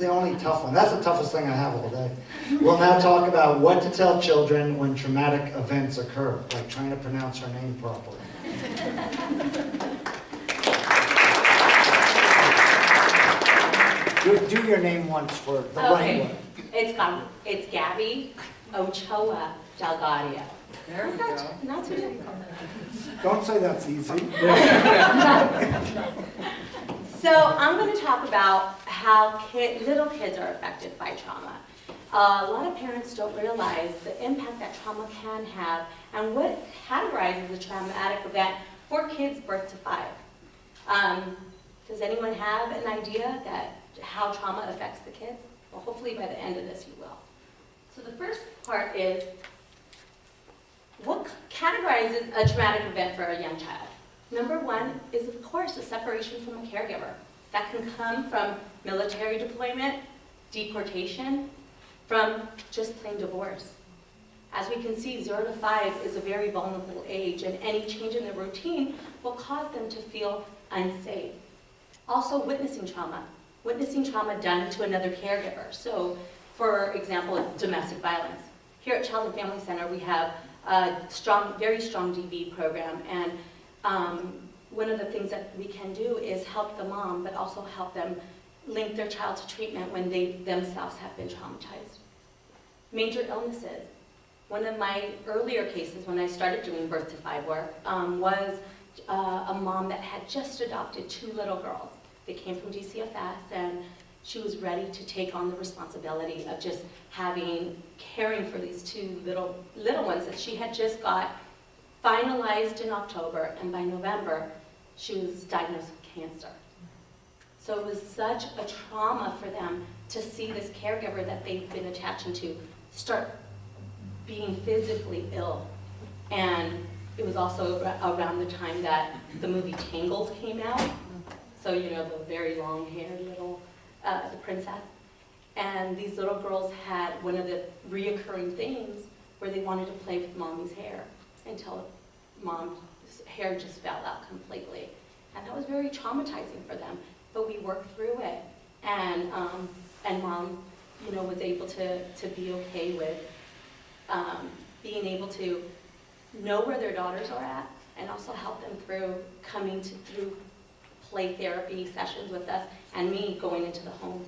the only tough one. That's the toughest thing I have all day. We'll now talk about what to tell children when traumatic events occur, like trying to pronounce her name properly. Do your name once for the right way. It's Gabby Ochoa Delgado. There we go. Not too difficult. Don't say that's easy. So I'm going to talk about how little kids are affected by trauma. A lot of parents don't realize the impact that trauma can have and what categorizes a traumatic event for kids birth to 5. Does anyone have an idea that how trauma affects the kids? Well, hopefully by the end of this you will. So the first part is, what categorizes a traumatic event for a young child? Number 1 is, of course, a separation from a caregiver. That can come from military deployment, deportation, from just plain divorce. As we can see, 0 to 5 is a very vulnerable age, and any change in their routine will cause them to feel unsafe. Also, witnessing trauma done to another caregiver. So, for example, domestic violence. Here at Child and Family Center, we have a very strong DV program, and one of the things that we can do is help the mom, but also help them link their child to treatment when they themselves have been traumatized. Major illnesses. One of my earlier cases when I started doing birth to 5 work was a mom that had just adopted 2 little girls. They came from DCFS, and she was ready to take on the responsibility of just caring for these 2 little ones that she had just got finalized in October, and by November, she was diagnosed with cancer. So it was such a trauma for them to see this caregiver that they've been attaching to start being physically ill. And it was also around the time that the movie Tangled came out. So, you know, the very long-haired little, the princess. And these little girls had one of the reoccurring things where they wanted to play with mommy's hair until mom's hair just fell out completely. And that was very traumatizing for them. But we worked through it. And mom, you know, was able to be okay with being able to know where their daughters are at and also help them through through play therapy sessions with us, and me going into the home.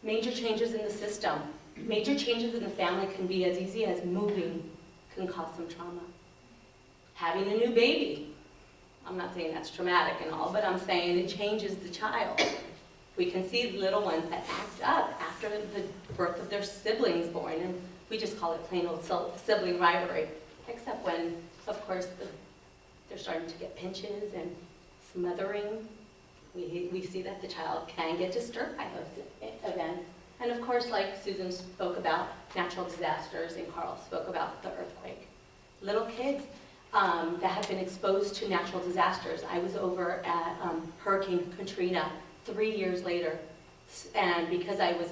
Major changes in the system. Major changes in the family can be as easy as moving can cause some trauma. Having a new baby. I'm not saying that's traumatic and all, but I'm saying it changes the child. We can see little ones that act up after the birth of their siblings born, and we just call it plain old sibling rivalry, except when, of course, they're starting to get pinches and smothering. We see that the child can get disturbed by those events. And of course, like Susan spoke about, natural disasters, and Carl spoke about the earthquake. Little kids that have been exposed to natural disasters. I was over at Hurricane Katrina 3 years later, and because I was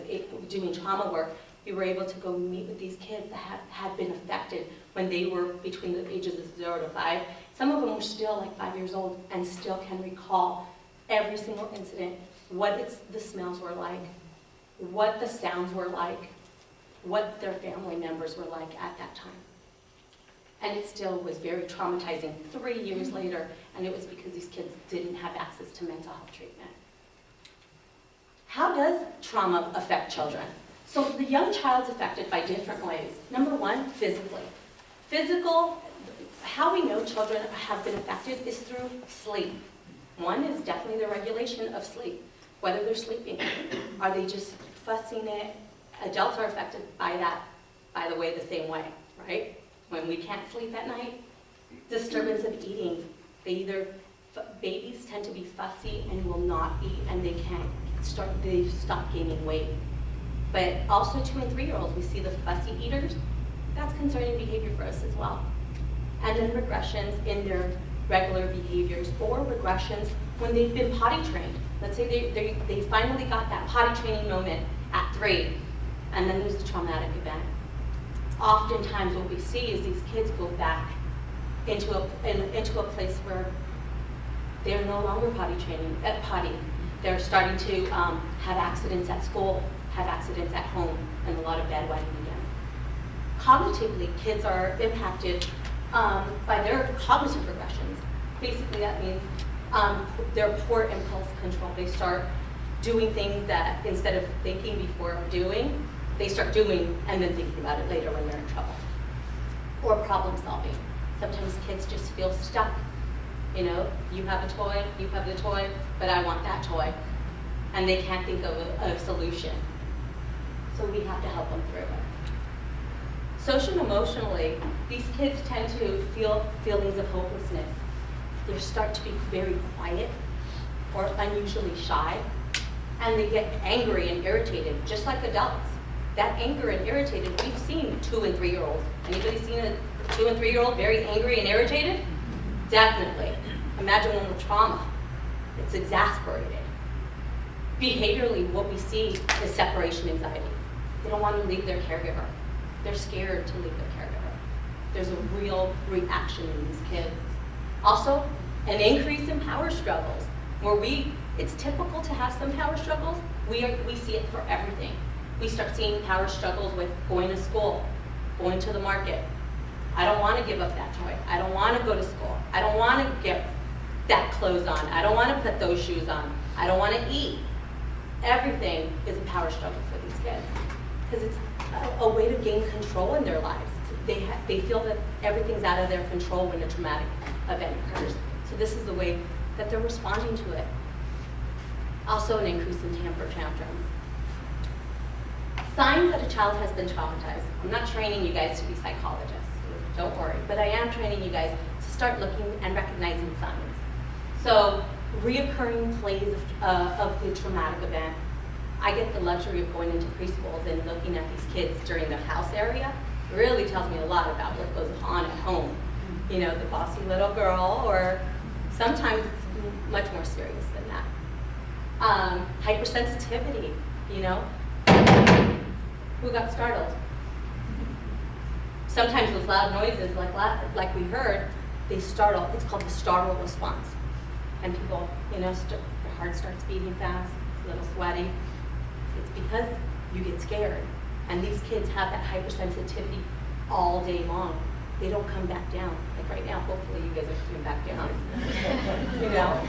doing trauma work, we were able to go meet with these kids that had been affected when they were between the ages of 0 to 5. Some of them were still like 5 years old and still can recall every single incident, what the smells were like, what the sounds were like, what their family members were like at that time. And it still was very traumatizing 3 years later, and it was because these kids didn't have access to mental health treatment. How does trauma affect children? So the young child's affected by different ways. Number 1, physically. How we know children have been affected is through sleep. One is definitely the regulation of sleep, whether they're sleeping. Are they just fussing it? Adults are affected by that, by the way, the same way, right? When we can't sleep at night, disturbance of eating. Babies tend to be fussy and will not eat, and they stop gaining weight. But also 2 and 3-year-olds, we see the fussy eaters. That's concerning behavior for us as well. And then regressions in their regular behaviors, or regressions when they've been potty trained. Let's say they finally got that potty training moment at 3, and then there's a traumatic event. Oftentimes what we see is these kids go back into a place where they're no longer potty. They're starting to have accidents at school, have accidents at home, and a lot of bad writing again. Cognitively, kids are impacted by their cognitive regressions. Basically, that means their poor impulse control. They start doing things that instead of thinking before doing, they start doing and then thinking about it later when they're in trouble. Or problem solving. Sometimes kids just feel stuck. You know, you have a toy, you have the toy, but I want that toy. And they can't think of a solution. So we have to help them through it. Social and emotionally, these kids tend to feel feelings of hopelessness. They start to be very quiet or unusually shy, and they get angry and irritated, just like adults. That anger and irritated, we've seen 2 and 3 year olds. Anybody seen a 2 and 3 year old very angry and irritated? Definitely. Imagine one with trauma. It's exasperated. Behaviorally, what we see is separation anxiety. They don't want to leave their caregiver. They're scared to leave their caregiver. There's a real reaction in these kids. Also, an increase in power struggles, where it's typical to have some power struggles. We see it for everything. We start seeing power struggles with going to school, going to the market. I don't want to give up that toy. I don't want to go to school. I don't want to get that clothes on. I don't want to put those shoes on. I don't want to eat. Everything is a power struggle for these kids because it's a way to gain control in their lives. They feel that everything's out of their control when a traumatic event occurs. So this is the way that they're responding to it. Also an increase in temper tantrums. Signs that a child has been traumatized. I'm not training you guys to be psychologists, don't worry, but I am training you guys to start looking and recognizing signs. So reoccurring plays of the traumatic event. I get the luxury of going into preschools and looking at these kids during the house area. It really tells me a lot about what goes on at home. You know, the bossy little girl, or sometimes it's much more serious than that. Hypersensitivity, you know. Who got startled? Sometimes with loud noises, like we heard, they startle. It's called the startle response. And people, you know, their heart starts beating fast, it's a little sweaty. It's because you get scared. And these kids have that hypersensitivity all day long. They don't come back down. Like right now, hopefully you guys are coming back down. You know?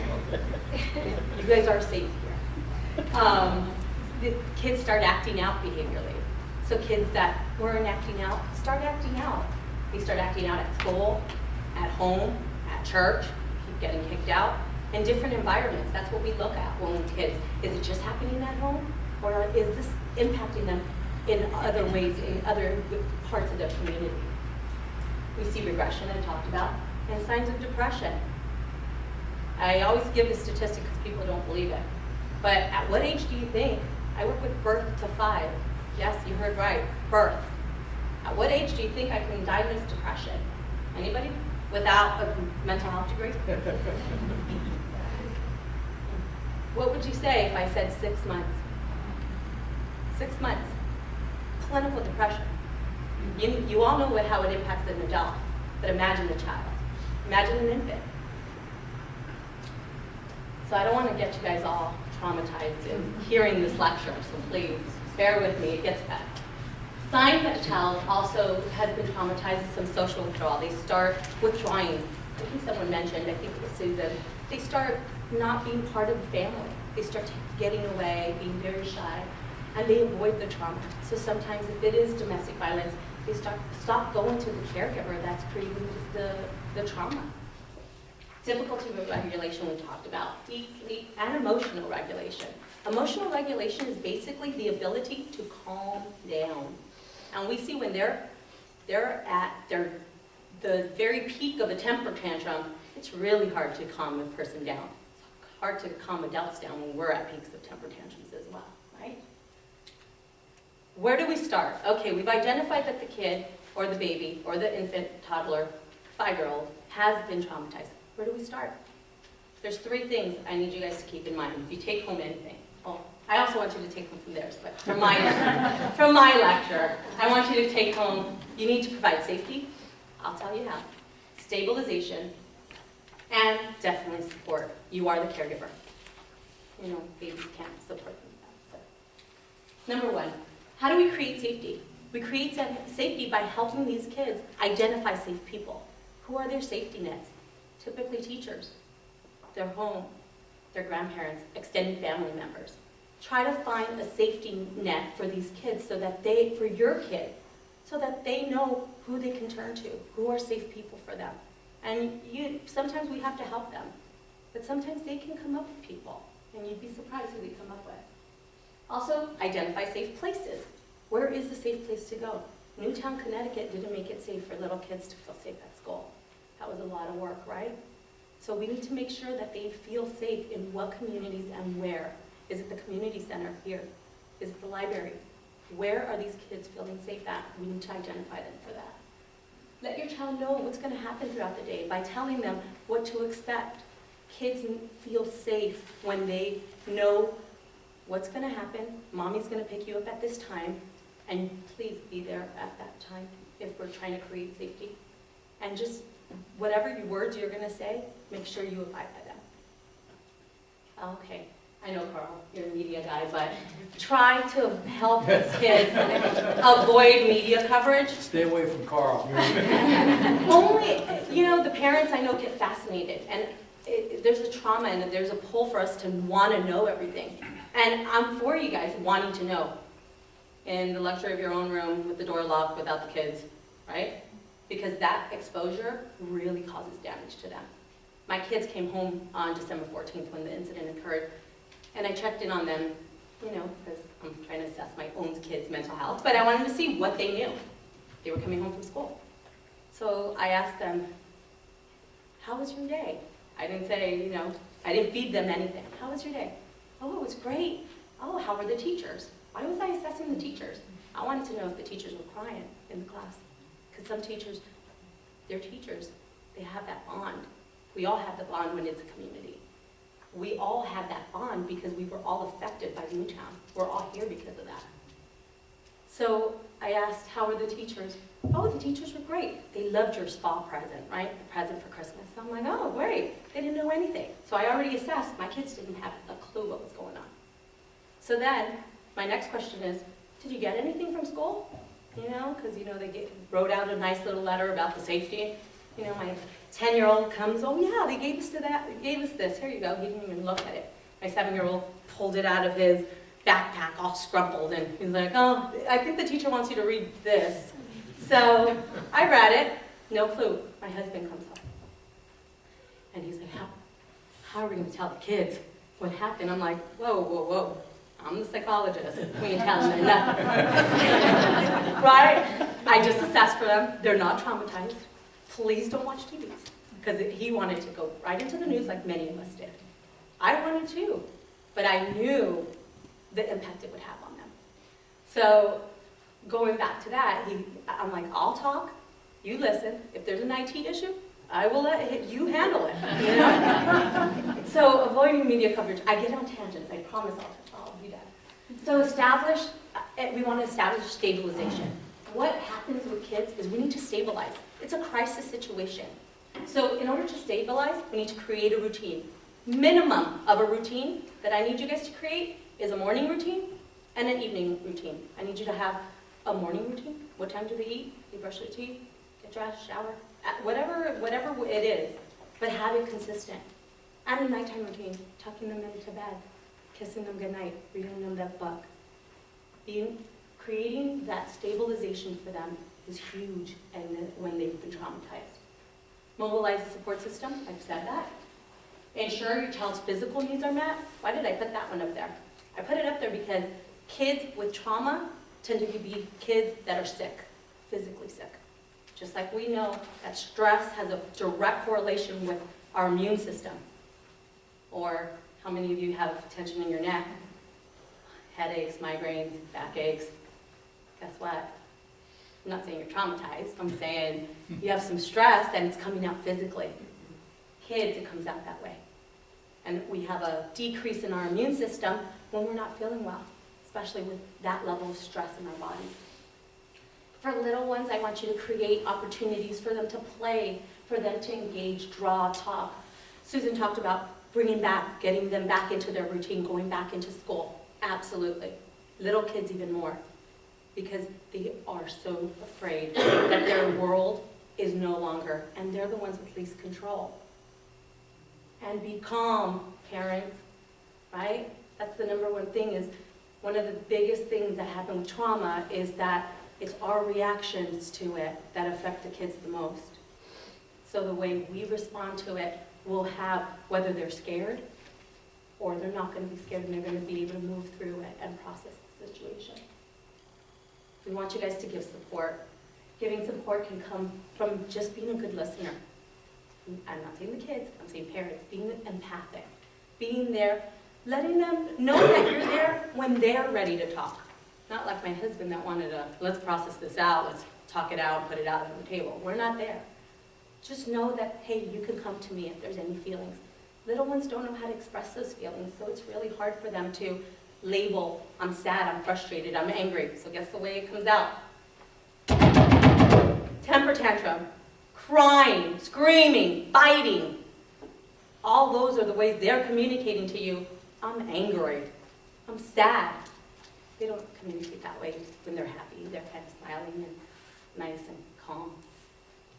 You guys are safe here. The kids start acting out behaviorally. So kids that weren't acting out, start acting out. They start acting out at school, at home, at church, keep getting kicked out, in different environments. That's what we look at when kids. Is it just happening at home? Or is this impacting them in other ways, in other parts of their community? We see regression, I talked about, and signs of depression. I always give the statistic because people don't believe it. But at what age do you think? I work with birth to 5. Yes, you heard right, birth. At what age do you think I can diagnose depression? Anybody? Without a mental health degree? What would you say if I said 6 months? 6 months. Clinical depression. You all know how it impacts an adult, but imagine a child. Imagine an infant. So I don't want to get you guys all traumatized in hearing this lecture, so please bear with me, it gets better. Signs that a child also has been traumatized is some social withdrawal. They start withdrawing. I think someone mentioned, I think it was Susan, they start not being part of the family. They start getting away, being very shy, and they avoid the trauma. So sometimes if it is domestic violence, they stop going to the caregiver that's creating the trauma. Difficulty with regulation we talked about, eat, sleep, and emotional regulation. Emotional regulation is basically the ability to calm down. And we see when they're at the very peak of a temper tantrum, it's really hard to calm a person down. It's hard to calm adults down when we're at peaks of temper tantrums as well, right? Where do we start? Okay, we've identified that the kid, or the baby, or the infant, toddler, 5-year-old, has been traumatized. Where do we start? There's 3 things I need you guys to keep in mind if you take home anything. Well, I also want you to take home from theirs, but from my lecture, I want you to take home, you need to provide safety, I'll tell you how, stabilization, and definitely support. You are the caregiver. babies can't support themselves. So. Number one, how do we create safety? We create safety by helping these kids identify safe people. Who are their safety nets? Typically teachers, their home, their grandparents, extended family members. Try to find a safety net for these kids for your kids, so that they know who they can turn to, who are safe people for them. And sometimes we have to help them, but sometimes they can come up with people, and you'd be surprised who they come up with. Also, identify safe places. Where is a safe place to go? Newtown, Connecticut didn't make it safe for little kids to feel safe at school. That was a lot of work, right? So we need to make sure that they feel safe in what communities and where. Is it the community center here? Is it the library? Where are these kids feeling safe at? We need to identify them for that. Let your child know what's going to happen throughout the day by telling them what to expect. Kids feel safe when they know what's going to happen. Mommy's going to pick you up at this time, and please be there at that time if we're trying to create safety. And just whatever words you're going to say, make sure you abide by them. Okay. I know, Carl, you're a media guy, but try to help these kids avoid media coverage. Stay away from Carl. Only, the parents I know get fascinated, and there's a trauma and there's a pull for us to want to know everything. And I'm for you guys wanting to know in the luxury of your own room with the door locked without the kids, right? Because that exposure really causes damage to them. My kids came home on December 14th when the incident occurred. And I checked in on them, because I'm trying to assess my own kids' mental health, but I wanted to see what they knew. They were coming home from school. So I asked them, how was your day? I didn't say, I didn't feed them anything. How was your day? Oh, it was great. Oh, how were the teachers? Why was I assessing the teachers? I wanted to know if the teachers were crying in the class. Because some teachers, they're teachers. They have that bond. We all have the bond when it's a community. We all have that bond because we were all affected by Newtown. We're all here because of that. So I asked, how were the teachers? Oh, the teachers were great. They loved your spa present, right? The present for Christmas. So I'm like, oh, great. They didn't know anything. So I already assessed. My kids didn't have a clue what was going on. So then, my next question is, did you get anything from school? Because, they wrote out a nice little letter about the safety. My 10-year-old comes, oh yeah, they gave us this. Here you go. He didn't even look at it. My 7-year-old pulled it out of his backpack, all scrumpled, and he's like, oh, I think the teacher wants you to read this. So I read it, no clue. My husband comes up, and he's like, how are we going to tell the kids what happened? I'm like, whoa. I'm the psychologist. We ain't telling them nothing. Right? I just assessed for them. They're not traumatized. Please don't watch TV. Because he wanted to go right into the news like many of us did. I wanted to, but I knew the impact it would have on them. So going back to that, I'm like, I'll talk, you listen. If there's an IT issue, I will let you handle it. So avoiding media coverage, I get on tangents, I promise I'll do that. So we want to establish stabilization. What happens with kids is we need to stabilize. It's a crisis situation. So in order to stabilize, we need to create a routine. Minimum of a routine that I need you guys to create is a morning routine and an evening routine. I need you to have a morning routine. What time do they eat? They brush their teeth, get dressed, shower, whatever it is, but have it consistent. And a nighttime routine, tucking them into bed, kissing them goodnight, reading them that book. Creating that stabilization for them is huge when they've been traumatized. Mobilize the support system, I've said that. Ensure your child's physical needs are met. Why did I put that one up there? I put it up there because kids with trauma tend to be kids that are sick, physically sick. Just like we know that stress has a direct correlation with our immune system. Or how many of you have tension in your neck? Headaches, migraines, backaches. Guess what? I'm not saying you're traumatized. I'm saying you have some stress and it's coming out physically. Kids, it comes out that way. And we have a decrease in our immune system when we're not feeling well, especially with that level of stress in our bodies. For little ones, I want you to create opportunities for them to play, for them to engage, draw, talk. Susan talked about getting them back into their routine, going back into school. Absolutely. Little kids even more, because they are so afraid that their world is no longer, and they're the ones with least control. And be calm, parents, right? That's the number one thing. Is one of the biggest things that happen with trauma is that it's our reactions to it that affect the kids the most. So the way we respond to it will have whether they're scared or they're not going to be scared, and they're going to be able to move through it and process the situation. We want you guys to give support. Giving support can come from just being a good listener. I'm not saying the kids, I'm saying parents, being empathic, being there, letting them know that you're there when they're ready to talk. Not like my husband that wanted to, let's process this out, let's talk it out, put it out on the table. We're not there. Just know that, hey, you can come to me if there's any feelings. Little ones don't know how to express those feelings, so it's really hard for them to label, I'm sad, I'm frustrated, I'm angry. So guess the way it comes out? Temper tantrum, crying, screaming, fighting. All those are the ways they're communicating to you, I'm angry, I'm sad. They don't communicate that way when they're happy. They're kind of smiling and nice and calm.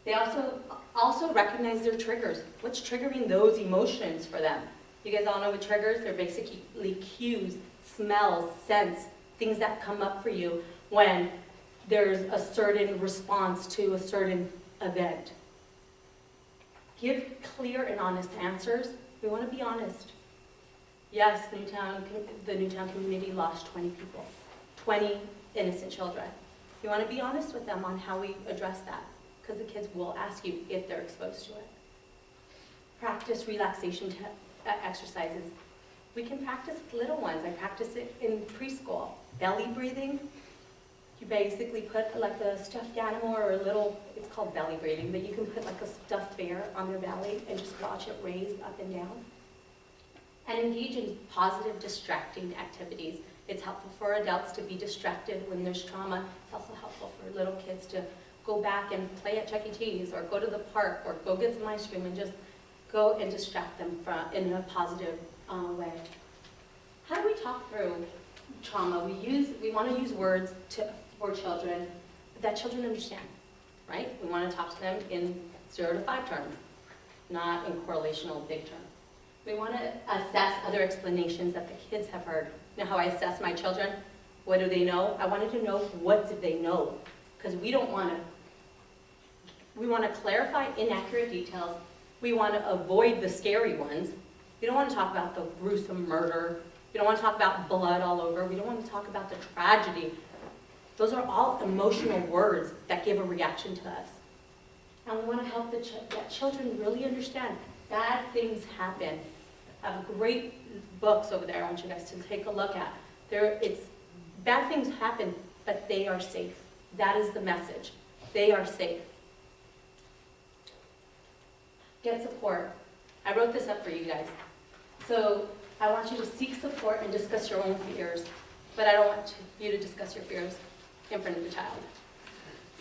They also recognize their triggers. What's triggering those emotions for them? You guys all know what triggers? They're basically cues, smells, scents, things that come up for you when there's a certain response to a certain event. Give clear and honest answers. We want to be honest. Yes, the Newtown community lost 20 people, 20 innocent children. We want to be honest with them on how we address that, because the kids will ask you if they're exposed to it. Practice relaxation exercises. We can practice with little ones. I practice it in preschool. Belly breathing. You basically put like a stuffed animal or a little, it's called belly breathing, but you can put like a stuffed bear on their belly and just watch it raise up and down. And engage in positive, distracting activities. It's helpful for adults to be distracted when there's trauma. It's also helpful for little kids to go back and play at Chuck E. Cheese or go to the park or go get some ice cream and just go and distract them in a positive way. How do we talk through trauma? We want to use words for children that children understand, right? We want to talk to them in 0 to 5 terms, not in correlational big terms. We want to assess other explanations that the kids have heard. You know how I assess my children? What do they know? I wanted to know, what did they know? Because we want to clarify inaccurate details. We want to avoid the scary ones. We don't want to talk about the gruesome murder. We don't want to talk about blood all over. We don't want to talk about the tragedy. Those are all emotional words that give a reaction to us. And we want to help that children really understand bad things happen. I have great books over there I want you guys to take a look at. Bad things happen, but they are safe. That is the message. They are safe. Get support. I wrote this up for you guys. So I want you to seek support and discuss your own fears, but I don't want you to discuss your fears in front of the child,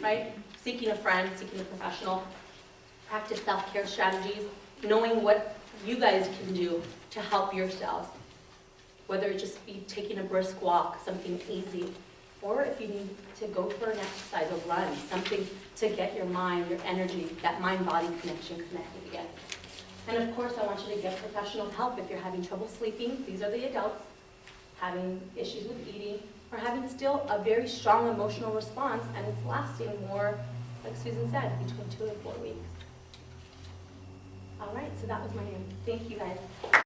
right? Seeking a friend, seeking a professional, practice self-care strategies, knowing what you guys can do to help yourselves, whether it just be taking a brisk walk, something easy, or if you need to go for an exercise or run, something to get your mind, your energy, that mind-body connection connected again. And of course, I want you to get professional help if you're having trouble sleeping. These are the adults having issues with eating, or having still a very strong emotional response, and it's lasting more, like Susan said, between 2 and 4 weeks. All right, so that was my name. Thank you guys.